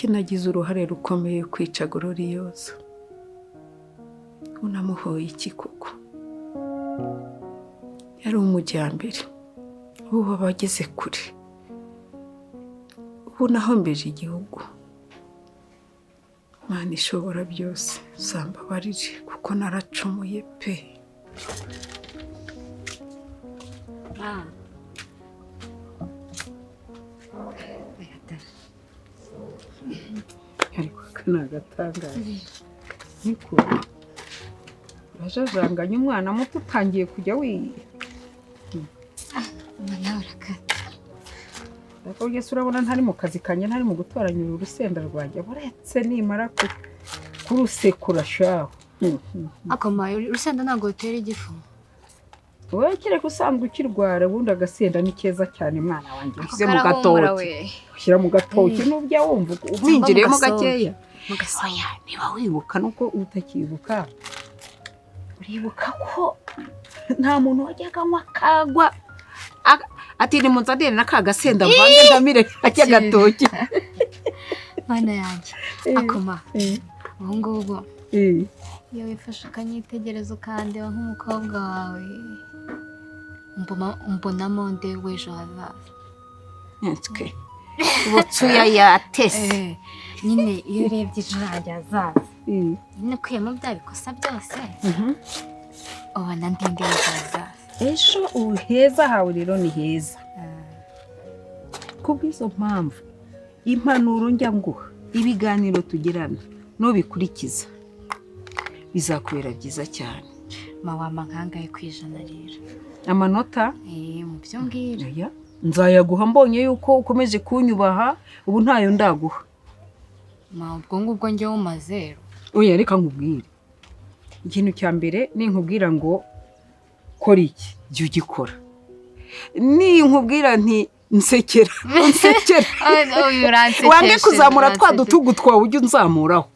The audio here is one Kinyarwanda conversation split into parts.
kuki nagize uruhare rukomeye kwica Gloriose? Unamuhoye iki koko? Yari umujyambere, ubu bageze kure, ubu nahombeje igihugu. Mana ishobora byose, uzambabarire kuko naracumuye pe. Ariko kana gatangaje niko bajajanganya umwana muto utangiye kujya nawe urakata. Ariko ugeze urabona ntari mu kazi kanjye, ntari mu gutoranyura urusenda rwanjye, buretse nimara kurusekura shaho. Akoma urusenda ntabwo rutera igifu. Wowe kereka usanzwe ukirwara, ubundi agasenda ni keza cyane mwana wanjye. Ushyize mu gatoki, ushyira mu gatoki n'ubya wumva winjiriyemo gakeya. Oya, niba wibuka nuko utakibuka, uribuka ko nta muntu wajyaga anywa kagwa ati ni munzanire n'aka gasenda mvange ndamire ajya gatoki. Mana yanjye akoma ubu ngubu iyo wifashe ukanyitegereza ukandeba nk'umukobwa wawe mbonamo nde w'ejo hazaza. Ntswe ubutsuya yatese nyine iyo urebye ejo hanjye hazaza nyine kuyemo bya bikosa byose ubona ndi nde w'ejo hazaza. Ejo ubu heza hawe rero ni heza. Kubw'izo mpamvu impanuro njya nguha, ibiganiro tugirana nubikurikiza bizakubera byiza cyane. Mawama nkangaye kwijana rero amanota mu byo mbwira nzayaguha mbonye yuko ukomeje kunyubaha. Ubu ntayo ndaguha ubwo ngubwo njyewe umazero. Oya reka nkubwire ikintu cya mbere, ninkubwira ngo kora iki jya ugikora, ninkubwira nti nsekera wange kuzamura twa dutugu twawe ujya unzamuraho.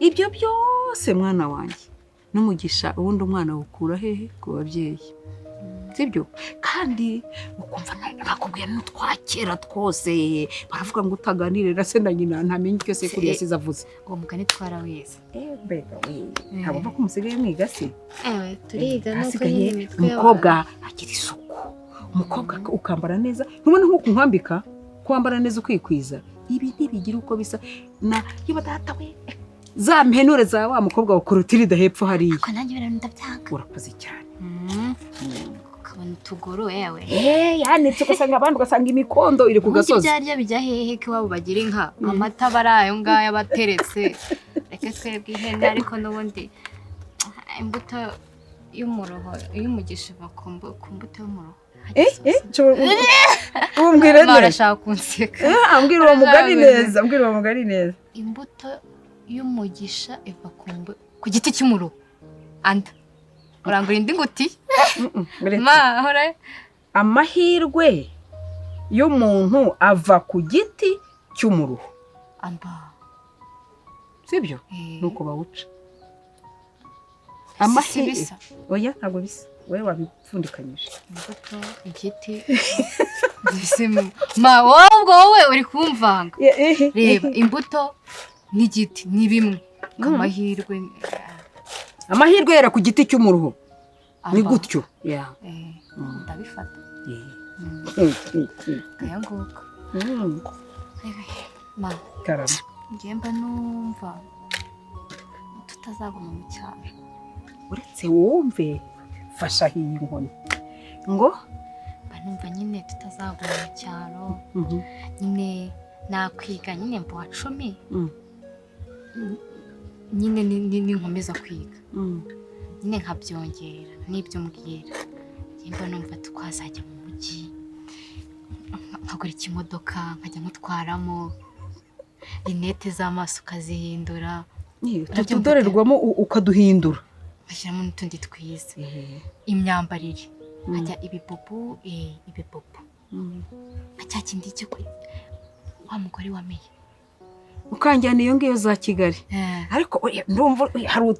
Ibyo byose mwana wanjye n'umugisha ubundi umwana wukura hehe? Ku babyeyi, sibyo? Kandi ukumva nakubwira n'utwakera twose baravuga ngo utaganirira se na nyina ntamenye icyo se kuri yasize avuze. Uwo mugani twarawize mbega ntabwo mva ko musigaye mwiga se? turiga nuko nyine imitwe umukobwa agira isuku, umukobwa ukambara neza, ntubona nk'uko nkwambika kwambara neza ukikwiza. Ibi ntibigira uko bisa na yiba data we za mpenure za wa mukobwa wakurutirida hepfo hariya. Ko nanjye ndabyanga. Urakoze cyane. Ukabona utuguru yewe. Yanitse ugasanga abandi ugasanga imikondo iri ku gasozi. Ibyarya bijya hehe ko wabo bagira inka amata barayo ngaya bateretse. Reka twebwe ihene ariko n'ubundi imbuto y'umuroho y'umugisha bakumbuta y'umuroho. Umbwire neza. Barashaka kunseka. Ambwira uwo mugari neza, ambwira uwo mugari neza. Imbuto y'umugisha iva ku giti cy'umuruho. Anda urangura indi nguti hora amahirwe y'umuntu ava ku giti cy'umuruho. Amba sibyo nuko bawuca amahirwe. Oya ntabwo bisa, wewe wabipfundikanyije. Imbuto igiti wowe uri kumvanga. Reba imbuto n'igiti ni bimwe. Amahirwe yera ku giti cy'umuruho ni gutyo. Ndabifata aya nguko karama ngemba numva tutazaguma mu cyaro. Uretse wumve fasha hiyi nkoni ngo banumva nyine tutazaguma mu cyaro. Nyine nakwiga nyine mpo wa 10 nyine ninkomeza kwiga nyine nkabyongera n'ibyo mbwira. Nimba numva twazajya mu mujyi nkagura ikimodoka nkajya mutwaramo linete z'amaso ukazihindura, utudorerwamo ukaduhindura bashyiramo n'utundi twiza, imyambarire nkajya ibibubu nka kindi cyo wa mugore wamenye ukanjyana iyo ngiyo za Kigali. Ariko ndumva hari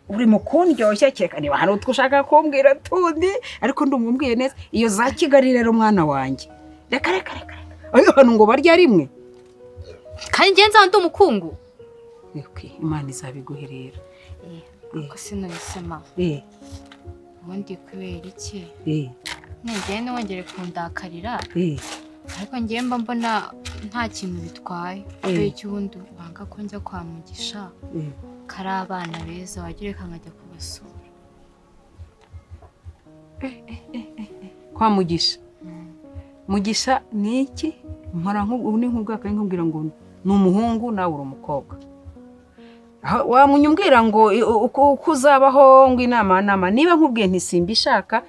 uri mu kundyoshya cyeka niba hari utwo ushaka kumbwira tundi, ariko ndumumbwiye neza iyo za Kigali rero mwana wanjye. Reka ayo hano ngo barya rimwe kandi njye nzaba ndi umukungu. Imana izabiguherera. Ko sinabisema. Ubundi kubera iki? Nigende wongere kundakarira. Ariko njye mba mbona nta kintu bitwaye. Kubera iki ubundi banga ko njya kwa Mugisha. Kari abana beza wagira reka nkajya kubasura. Kwa Mugisha. Mugisha ni iki? Mpora ni nk'ubwaka nkubwira ngo ni umuhungu nawe uri umukobwa. Wamunyumbwira ngo uko uzabaho ngo inama niba nkubwiye nti simbishaka.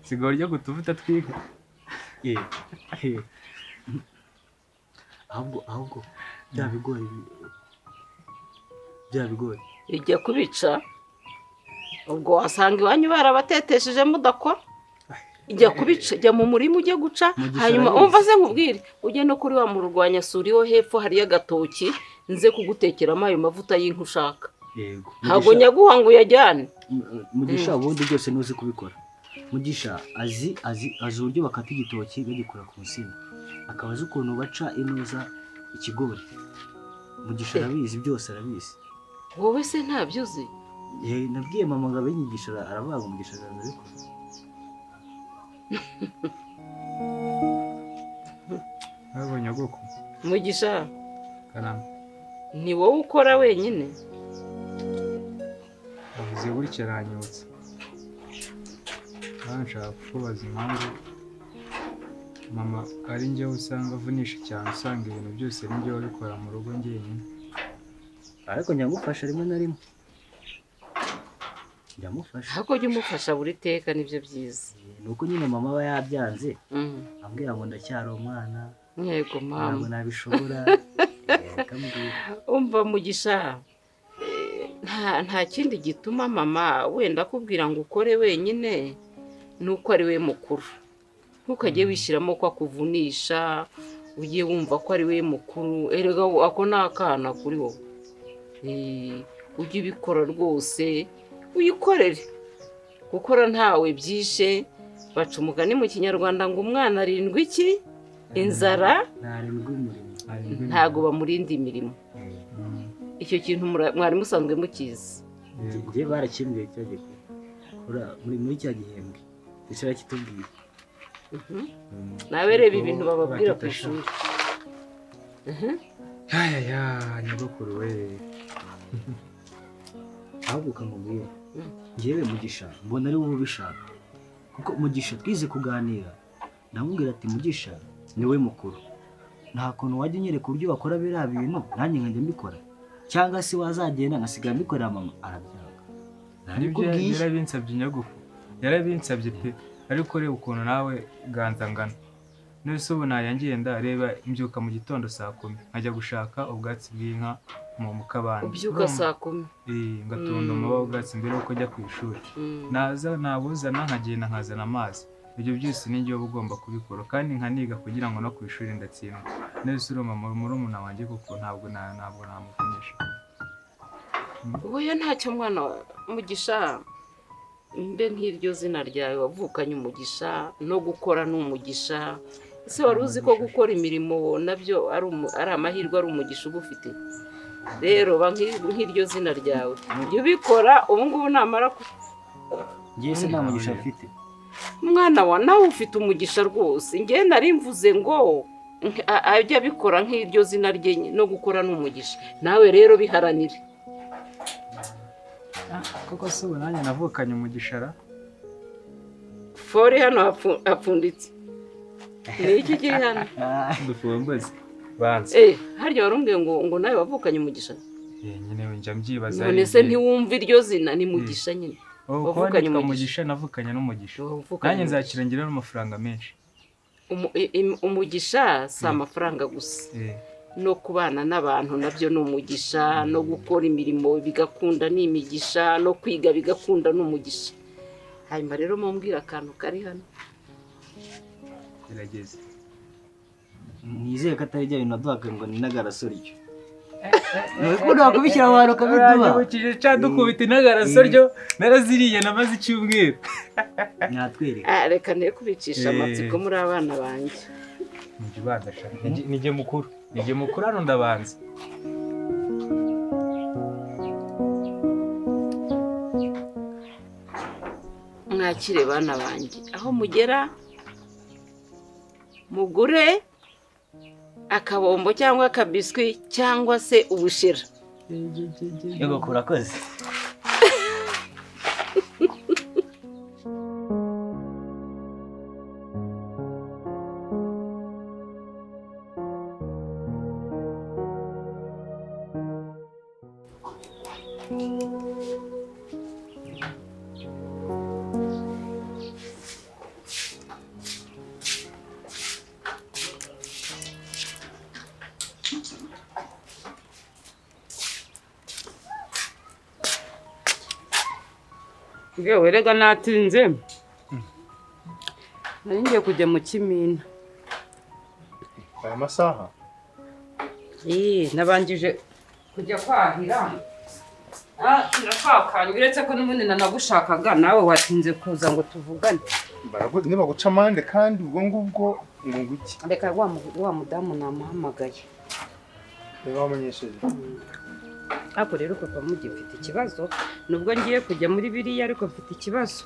Sigoro ryo kutuvuta twiga. Ahubwo bya bigori ijya kubica ubwo wasanga iwanyu barabatetesheje mudakora. Ijya kubica jya mu murima ujye guca hanyuma umva se nkubwire ujye no kuri wa murwanya suriho hepfo hari agatoki nze kugutekeramo ayo mavuta y'inka ushaka. Yego. Ntago nyaguha ngo uyajyane. Mugisha ubundi byose nuzi kubikora. Mugisha azi uburyo bakata igitoki bagikora ku nsina. Akaba azi ukuntu baca inoza ikigori. Mugisha arabizi byose arabizi. Wowe se ntabyo uzi? Nabwiye mama ngo abenyigisha aravuga ngo Mugisha azabikora. Abonye goko. Mugisha. Karama. Ni wowe ukora wenyine? Avuze gutya aranyutse. Nshaka kubaza impamvu mama ari njyewe usanga avunisha cyane, usanga ibintu byose ari njyewe wabikora mu rugo njyenyine. Ariko nyagufasha rimwe na rimwe. Ndamufasha. Hako jya umufasha buri teka nibyo byiza. Nuko nyine mama aba yabyanze. Ambwira ngo ndacyari umwana. Yego mama. Ntabwo nabishobora. Umva Mugisha. Nta kindi gituma mama wenda akubwira ngo ukore wenyine nuko ari we mukuru. Ntukajye wishyiramo ko akuvunisha, ugiye wumva ko ari we mukuru. Erega ako nakana kuri wowe. Ujye ubikora rwose uyikorere. Gukora ntawe byishe. Baca umugani mu Kinyarwanda ngo umwana arindwi iki? Inzara ntago bamurinda imirimo. Icyo kintu mwari musanzwe mukizi. Ngiye barakimbwiye cyagiye muri cya gihembwe. Icyo kitubwiye. Nawe reba ibintu bababwira ku ishuri. Nyogokuru we. Ahubwo ukamubwira. Ngewe Mugisha mbona ari wowe ubishaka. Kuko Mugisha twize kuganira. Ndamubwira ati Mugisha niwe mukuru. Nta kuntu wajya unyereka uburyo bakora biriya bintu nanjye nkajya mbikora. Cyangwa se wazagenda ngasigara mbikorera mama arabyanga. Yarabinsabye nyagufu. Yarabinsabye pe. Ariko reba ukuntu nawe ganza ngana. Nese ubu nayangenda reba imbyuka mu gitondo saa 10 nkajya gushaka ubwatsi bw'inka mu kabande. Ubyuka saa 10. Ngatunda umaba ubwatsi mbere uko njya ku ishuri. Nabuzana nkagenda nkazana amazi. Ibyo byose ni njye ugomba kubikora kandi nkaniga kugira ngo no ku ishuri ndatsindwa. Nese uruma murumuna wanjye kuko ntabwo namuvunisha. Oya ntacyo mwana Mugisha. Mbe nk'iryo zina ryawe wavukanye umugisha no gukora n'umugisha. Ese wari uzi ko gukora imirimo nabyo ari amahirwe ari umugisha ugufite? Rero nk'iryo zina ryawe jya ubikora ubu ngubu namara ngiye se nta mugisha afite. Mwana wa nawe ufite umugisha rwose. Ngiye nari mvuze ngo ajya abikora nk'iryo zina rye no gukora n'umugisha. Nawe rero biharanire. Koko se ubu nanjye navukanye umugishara. Fori hano hapfunditse. Ni iki kiri hano? Dufumbuze. Banza. Harya warumbwiye ngo nawe wavukanye umugisha? Nyine njya mbyibaza. None se ntiwumva iryo zina ni mugisha nyine. Wavukanye umugisha navukanye n'umugisha. Nanjye nzakira ngira n'amafaranga menshi. Umugisha si amafaranga gusa. No kubana n'abantu nabyo ni umugisha, no gukora imirimo bigakunda ni imigisha, no kwiga bigakunda ni umugisha. Hanyuma rero mumbwira akantu kari hano. Birageze. Nizeye ko atari bya bintu naduhaga ngo ni n'agarasoro icyo. nuko nakubishyira abantu ukabiduha. Uranyibukije ca dukubita intagaraso ryo naraziriye namaze icyumweru. Natwereka. Reka ne kubicisha amatsiko muri abana banjye. Nijye ubanza sha. Nijye mukuru. Nijye mukuru hano ndabanza. Mwakire bana banjye aho mugera mugure akabombo cyangwa akabiswi cyangwa se ubushera. Yego kurakoze. Yewe rega natinze. Nari ngiye kujya mu Kimina. Aya masaha? Nabanjije kujya kwahira. Nirakwakanye uretse ko n'ubundi nanagushakaga nawe watinze kuza ngo tuvugane. Niba guca amande kandi ubwo ngubwo ngo nguki. Reka wa mudamu namuhamagaye. Niba wamenyesheje. Ako rero papa mugifite ikibazo nubwo ngiye kujya muri biriya ariko mfite ikibazo.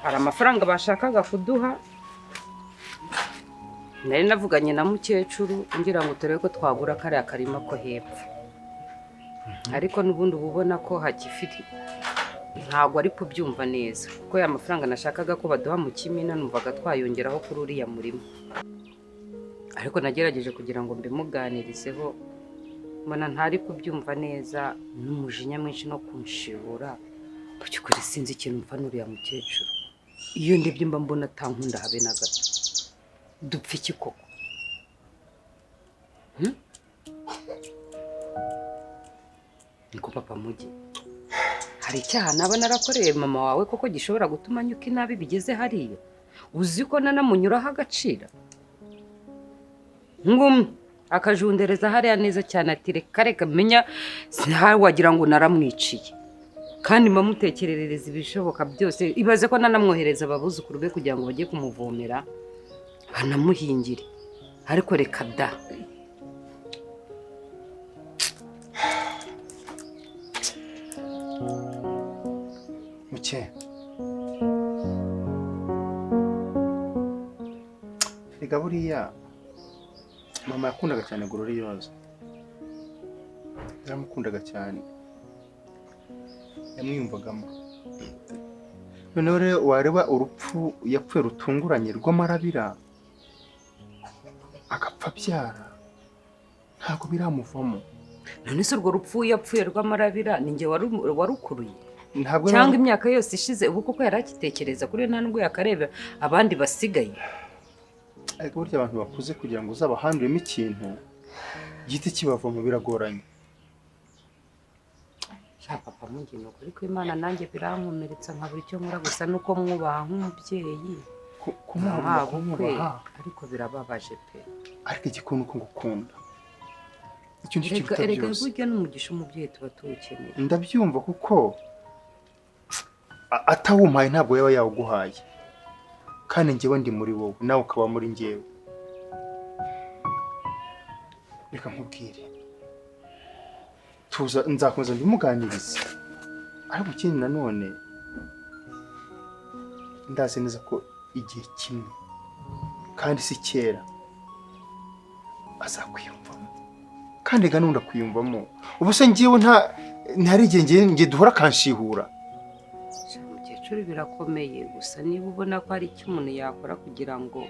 Hari amafaranga bashakaga kuduha. Nari navuganye na mukecuru ngira ngo turebe ko twagura kare akarima ko hepfo. Ariko nubundi ubona ko hakifite ntabwo ari kubyumva neza kuko ya mafaranga nashakaga ko baduha mu Kimina numvaga twayongeraho kuri uriya murimo. Ariko nagerageje kugira ngo mbimuganirizeho mbona ntari kubyumva neza n'umujinya mwinshi no kunshibura. Kucyukuri sinzi ikintu mfa n'uriya mukecuru. Iyo ndebye mba mbona atankunda habe na gato. Dupfa iki koko? Niko papa mugi. Hari icyaha naba narakoreye mama wawe koko gishobora gutuma nyuka inabi bigeze hariya. Uzi ko nanamunyuraho agacira. Akajundereza hariya neza cyane ati reka menya wagira ngo naramwiciye. Kandi mbamutekererereza ibishoboka byose. Ibaze ko nanamwohereza ababuzukuru be kugira ngo bajye kumuvomera banamuhingire. Ariko reka da. Muke. Rega buriya mama yakundaga cyane Gloriose. Yaramukundaga cyane. Yamwiyumvagamo. Noneho rero wareba urupfu yapfuye rutunguranye rw'amarabira agapfa byara ntabwo biramuvamo. None se urwo rupfu yapfuye rw'amarabira ni nge warukuruye. Ntabwo cyangwa imyaka yose ishize ubu koko yarakitekereza kuri nta nubwo yakareba abandi basigaye. Ariko burya abantu bakuze kugira ngo uzabahanduremo ikintu giti kibavamo biragoranye. Papa mugi nuko ariko Imana nanjye birankomeretsa nka buri cyo nkora gusa nuko mwubaha nk'umubyeyi. Kumubaha ariko birababaje pe. Ariko igikunu ko ngukunda. Icyo ndicyo Erega byose. burya n'umugisha umubyeyi tuba tuwukeneye. Ndabyumva kuko atawumpaye ntabwo yaba yawuguhaye. Kandi njyewe ndi muri wowe nawe ukaba muri njyewe. Reka nkubwire. Tuza nzakomeza ndimuganiriza. Ariko ikindi nanone ndazi neza ko igihe kimwe kandi si kera azakwiyumvamo. Kandi ga nunda kwiyumvamo. Ubu se njyewe ntari igihe ngiye duhora kanshihura. Mukecuru birakomeye gusa niba ubona ko hari icyo umuntu yakora kugira ngo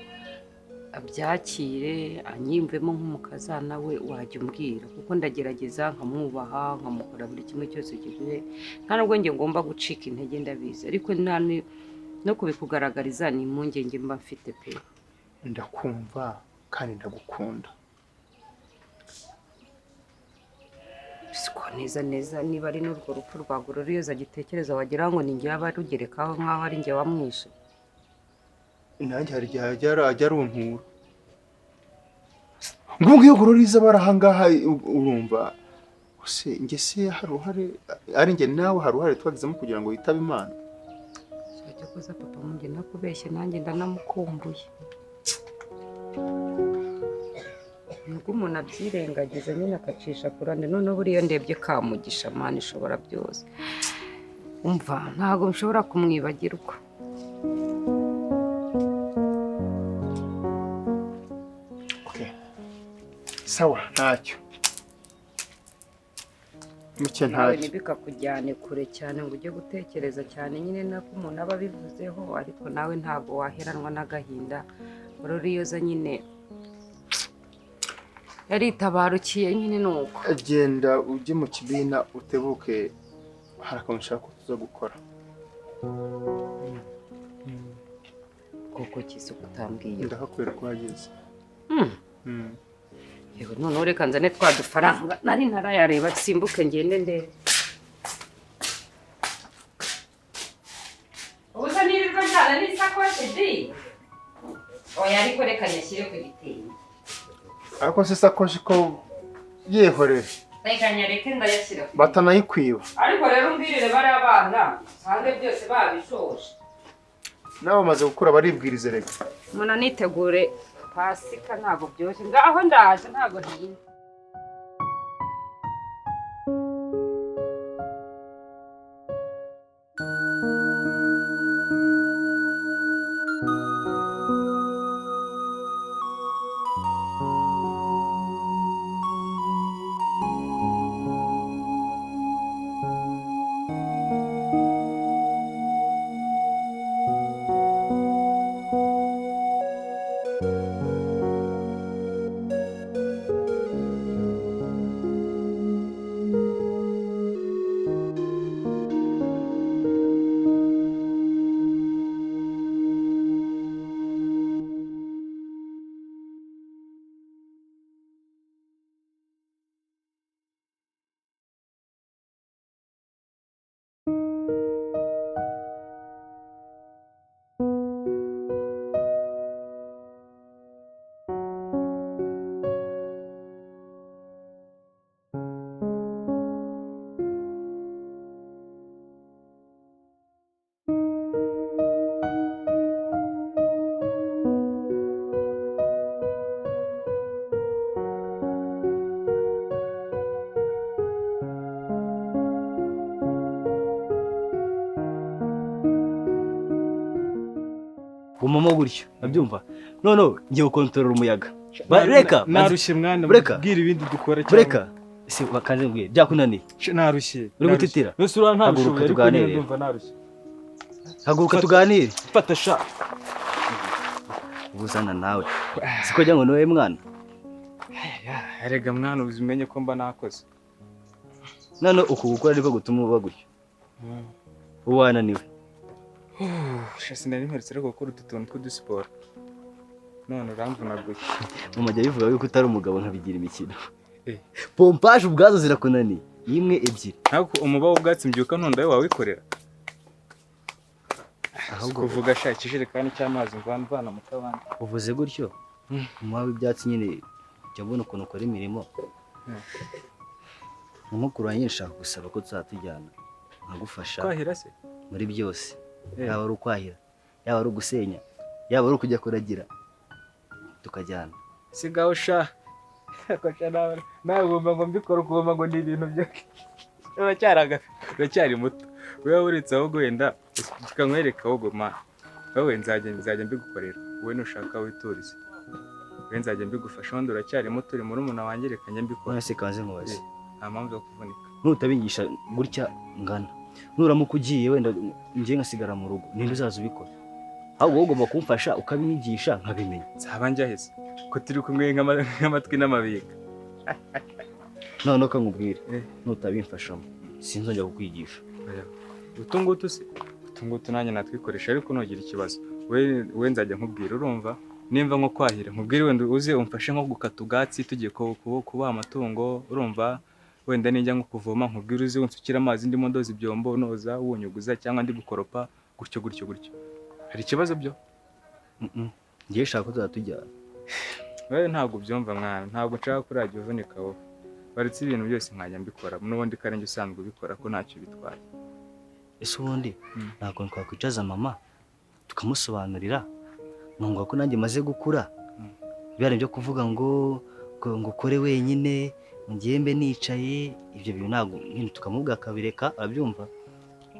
abyakire anyimvemo nk'umukazana we wajya umbwira kuko ndagerageza nkamwubaha nkamukora buri kimwe cyose kivuye nta nubwo njye ngomba gucika intege ndabizi ariko no kubikugaragariza ni impungenge mba mfite pe. Ndakumva kandi ndagukunda. Siko neza niba ari n'urwo rupfu rwa Gloriose agitekereza wagira ngo ni njye aba rugerekaho nk'aho ari njye wamwishe. Nanjye hari igihe ajya aruntura. ngo iyo gororiza barahangaha urumva se nge se haruhare ari nge nawe haruhare twagizemo kugira ngo yitabe Imana. Cyo kuza papa munge nakubeshye nanjye ndanamukumbuye. Nuko umuntu abyirengagiza nyine akacisha kurande none buriyo ndebye kamugisha Mana ishobora byose. Umva ntago nshobora kumwibagirwa. Okay. Sawa ntacyo. Muke Nawe ntacyo. ntibikakujyane kure cyane ngo ujye gutekereza cyane nyine nako umuntu aba abivuzeho ariko nawe ntago waheranwa n'agahinda. Gororiyoza nyine yaritabarukiye nyine nuko. Agenda ujye mu kibina utebuke hari akantu ushaka ko tuza gukora. Koko kisi kutambwiye. Ndakakwereka ko hageze. Yewe none reka nzane twa dufaranga nari ntarayareba simbuke ngende ndebe. Ubusa nirirwa njyana n'isakoshi di. Oya ariko reka nyashyire ku gitenge. Ariko se sakoshi ko yehorere. Reka nyareke ndayashyira. Batanayikwiba. Ariko rero umbwirire bari abana sange byose babishoje. Nawe bamaze gukura baribwirize reka. Muna nitegure pasika ntago byose ngaho ndaje ntago ntinda. gumamo gutyo nabyumva none ngiye gukontorora umuyaga reka narushye mwana bwira ibindi dukora cyane reka ese bakanze mbwiye byakunaniye narushye uri gutitira rusura nta haguruka tuganire ndumva narushye haguruka tuganire fata sha ubuzana nawe siko jya ngo noye mwana erega mwana uzimenye ko mba nakoze none uku gukora ariko gutuma uba gutyo uwananiwe shasi nari mperutse rero gukora utuntu tw'udusiporo none uramvunaguye mama jya bivuga yuko utari umugabo nkabigira imikino pompage ubwazo zirakunaniye imwe ebyiri ntabwo umuba w'ubwatsi mbyuka ntonda we wawikorera ahubwo kuvuga shaka ijerekani cy'amazi mvana mu kabande uvuze gutyo umuba w'ibyatsi nyine jya mbona ukuntu ukora imirimo mukuru wanjye nshaka gusaba ko tuzatujyana nkagufasha kwahira se muri byose yaba ari ukwahira yaba ari ugusenya yaba ari ukujya kuragira tukajyana sigaho sha nawe ugomba ngo mbikora ugomba ngo ni ibintu byo uracyari muto wowe uretse ahubwo wenda kikankwereka ahubwo ma wowe nzajya mbigukorera wowe nushaka witurize wowe nzajya mbigufasha wenda uracyari muto uri muri umuntu wanjye reka njye mbikora none se kanze nkubaze nta mpamvu yo kuvunika nutabingisha gutya ngana nuramuka ugiye wenda njye ngasigara mu rugo ninde uzaza ubikora ahubwo ugomba kumfasha ukabinyigisha nkabimenya nzaba njyaheze ko turi kumwe nk'amatwi n'amabiga none ukangubwira nutabimfashamo sinzongera kukwigisha utungutu se utungutu nanjye natwikoresha ariko nugira ikibazo we nzajya nkubwira urumva nimba nko kwahira nkubwire wenda uze umfashe nko gukata ubwatsi tugiye kubaha amatungo urumva wenda nijya nko kuvoma nkubwire uze unsukira amazi ndimo ndoza ibyombo noza wunyuguza cyangwa ndi gukoropa gutyo hari ikibazo byo ngiye shaka ko tuzatujyana Wewe ntabwo ubyumva mwana, ntabwo nshaka ko urajya uvunika wowe. Baretse ibintu byose nkajya mbikora, n'ubundi karenjye usanzwe ubikora ko ntacyo bitwaye. Ese ubundi ntabwo twakwicaza mama tukamusobanurira nkumva ko nanjye maze gukura bihari byo kuvuga ngo ukore wenyine ngembe nicaye ibyo bintu ntabwo nyine tukamubwira akabireka arabyumva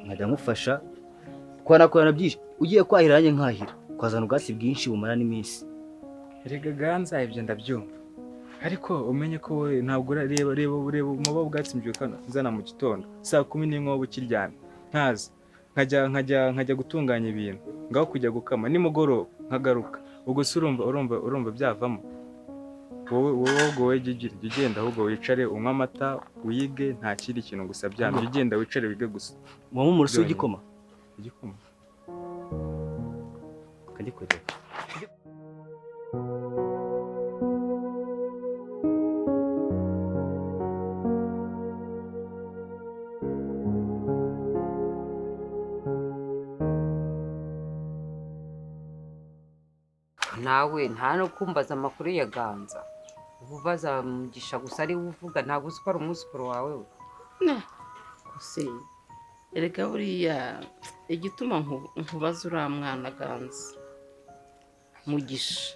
nkajya mufasha kwanakorana byinshi ugiye kwahira nanjye nkahira kwazana ubwatsi bwinshi bumara n'iminsi. Erega ganza ibyo ndabyumva, ariko umenye ko wowe ntabwo ureba umuba ubwatsi mbyuka nzana mu gitondo saa 11 wowe ukiryamye ntazi nkajya gutunganya ibintu ngaho kujya gukama nimugoroba nkagaruka ubwo se urumva byavamo. wowe jya ugenda ahubwo wicare unywa amata wige nta kindi kintu gusa byamye ugenda wicare wige gusa. Waba umurusi w'igikoma? Igikoma kagikorera nawe nta no kumbaza amakuru ya Ganza, ubu baza Mugisha gusa ari uvuga, ntabwo uzi ko ari umwuzukuru wawe we. Gusa erega buriya igituma nkubaza uriya mwana Ganza Mugisha,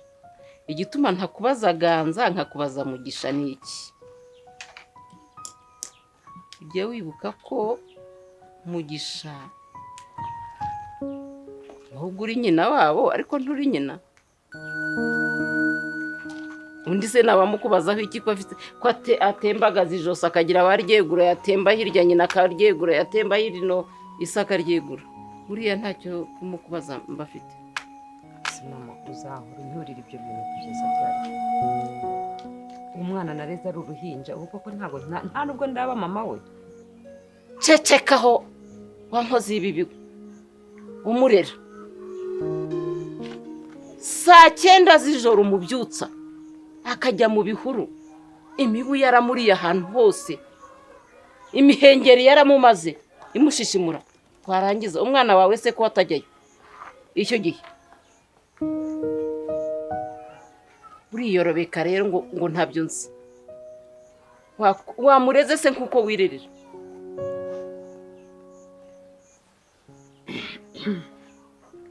igituma ntakubaza Ganza nkakubaza Mugisha ni iki? Ujye wibuka ko Mugisha ahubwo uri nyina wabo ariko nturi nyina. Undi se nabamukubazaho iki ko afite ko atembagaza ijosi akagira abaryegura yatemba hirya nyina akaryegura yatemba hirino isaka ryegura. Uriya ntacyo kumukubaza mbafite. Mama uzahora unturira ibyo bintu kugeza cyane. Umwana nareze ari uruhinja ubu koko ntabwo nta nubwo ndaba mama we. Cecekaho wankoze ibi umurera. Saa 9 z'ijoro umubyutsa akajya mu bihuru, imibu yaramuriye ahantu hose, imihengeri yaramumaze imushishimura. Twarangiza umwana wawe se ko atajyayo icyo gihe uriyorobeka rero ngo ntabyo nzi. Wamureze se nkuko wirerera.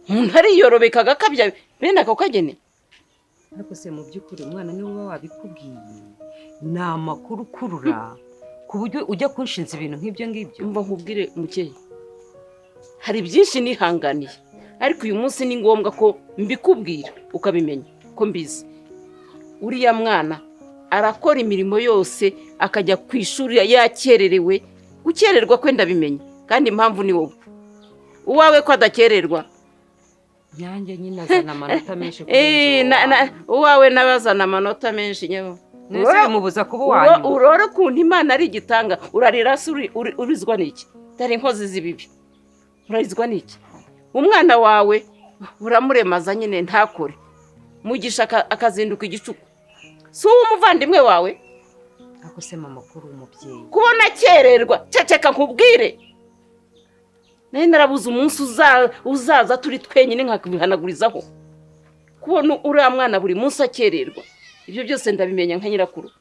Umuntu ariyorobeka agakabya bene ako kagene. Ariko se mu by'ukuri umwana niwe uba wabikubwiye, ni amakuru ukurura ku buryo ujya kunshinza ibintu nk'ibyo ngibyo. Mva nkubwire mukeye, hari byinshi nihanganiye ariko uyu munsi ni ngombwa ko mbikubwira ukabimenya ko mbizi. Uriya mwana arakora imirimo yose akajya ku ishuri yakererewe. Gukererwa kwenda bimenye kandi impamvu ni wowe. Uwawe ko adakererwa Nyange nyine azana amanota menshi uwawe nabazana amanota menshi nyewe. Nese bimubuza kuba wanyu. Urora kuntu Imana ari igitanga urarira urizwa niki? Dare inkozi z'ibibi. Urarizwa niki? Umwana wawe uramuremaza nyine ntakore. Mugisha akazinduka igicuku. Si umuvandimwe wawe? Ako se mama kuri umubyeyi. Kubona kererwa ceceka nkubwire. Naye narabuze umunsi uzaza turi twenyine nkakubihanagurizaho. Kubona uriya mwana buri munsi akererwa. Ibyo byose ndabimenya nka nyirakuru.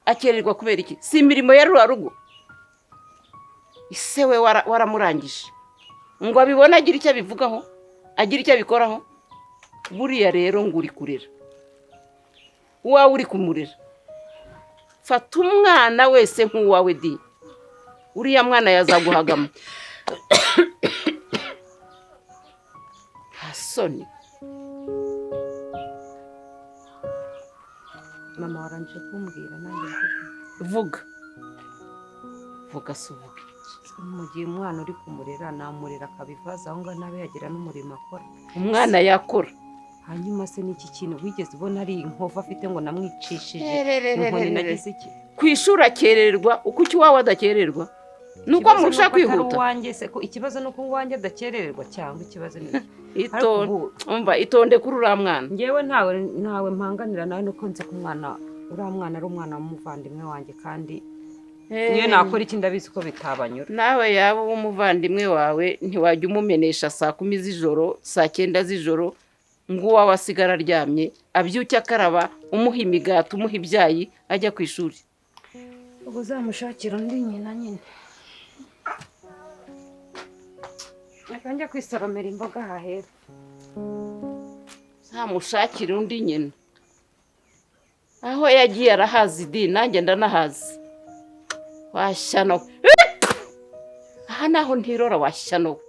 Akererwa kubera iki? Si imirimo ya rugo. Ise we waramurangije. Ngo abibona agira icyo abivugaho, agira icyo abikoraho. Buriya rero ngo uri kurera. Uwawe uri kumurera. Fata umwana wese nk'uwawe di. Uriya mwana yazaguhagama. Hasoni. Mama waranje kumbwira nanjye vuga. Vuga suvuga. Mu gihe umwana uri kumurera namurera akabivaza aho ngaho nabe yagira n'umurimo akora. Umwana yakora. Hanyuma se n'iki kintu wigeze ubona ari inkova afite ngo namwicishije inkoni nagize iki? Kwishura akererwa uko iwawe adakererwa. Nuko amurusha kwihuta. Wanjye se ko ikibazo nuko wanjye adakerererwa cyangwa ikibazo ni itonde kuri uriya mwana. Ngewe ntawe mpanganira nawe nuko nzi ko umwana uriya mwana ari umwana w'umuvandimwe wanjye kandi niyo nakora iki ndabizi ko bitabanyura. Nawe yaba umuvandimwe wawe ntiwajya umumenesha saa 10 z'ijoro saa 9 z'ijoro ngo uwawe asigara aryamye abyuke akaraba umuha imigati umuha ibyayi ajya ku ishuri. ubwo uzamushakira undi nyina nyine. reka njya kwisoromera imboga hahera. ntamushakire undi nyina, aho yagiye arahazi di, nanjye ndanahazi. washyano aha naho ntirora washyano.